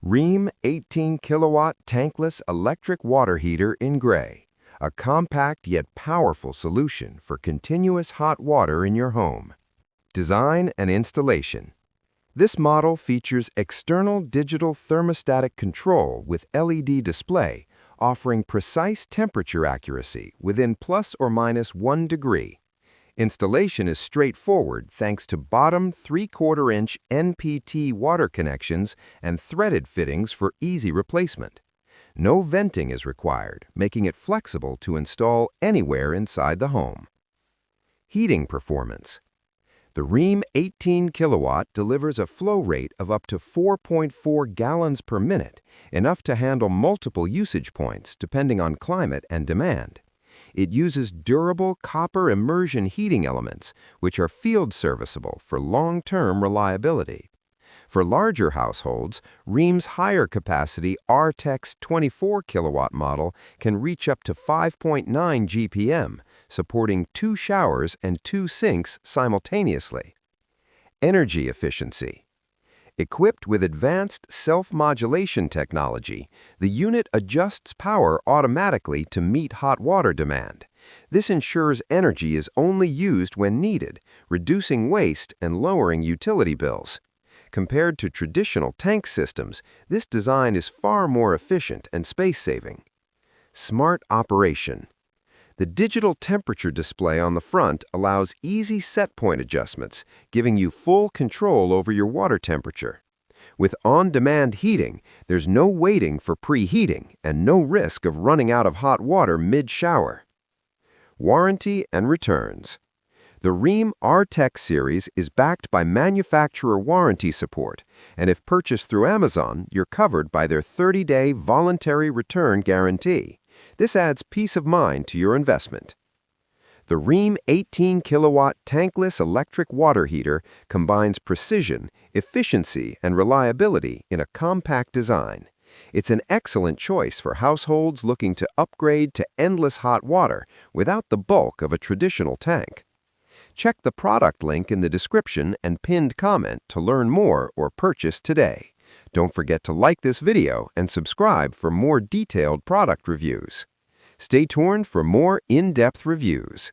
Rheem 18kW Tankless Electric Water Heater in gray, a compact yet powerful solution for continuous hot water in your home. Design and installation. This model features external digital thermostatic control with LED display, offering precise temperature accuracy within plus or minus 1 degree. Installation is straightforward thanks to bottom 3/4-inch NPT water connections and threaded fittings for easy replacement. No venting is required, making it flexible to install anywhere inside the home. Heating performance. The Rheem 18kW delivers a flow rate of up to 4.4 gallons per minute, enough to handle multiple usage points depending on climate and demand. It uses durable copper immersion heating elements, which are field serviceable for long-term reliability. For larger households, Rheem's higher capacity RTEX 24kW model can reach up to 5.9 GPM, supporting 2 showers and 2 sinks simultaneously. Energy efficiency. Equipped with advanced self-modulation technology, the unit adjusts power automatically to meet hot water demand. This ensures energy is only used when needed, reducing waste and lowering utility bills. Compared to traditional tank systems, this design is far more efficient and space-saving. Smart operation. The digital temperature display on the front allows easy set point adjustments, giving you full control over your water temperature. With on-demand heating, there's no waiting for preheating and no risk of running out of hot water mid-shower. Warranty and returns. The Rheem RTEX series is backed by manufacturer warranty support, and if purchased through Amazon, you're covered by their 30-day voluntary return guarantee. This adds peace of mind to your investment. The Rheem 18kW Tankless Electric Water Heater combines precision, efficiency, and reliability in a compact design. It's an excellent choice for households looking to upgrade to endless hot water without the bulk of a traditional tank. Check the product link in the description and pinned comment to learn more or purchase today. Don't forget to like this video and subscribe for more detailed product reviews. Stay tuned for more in-depth reviews.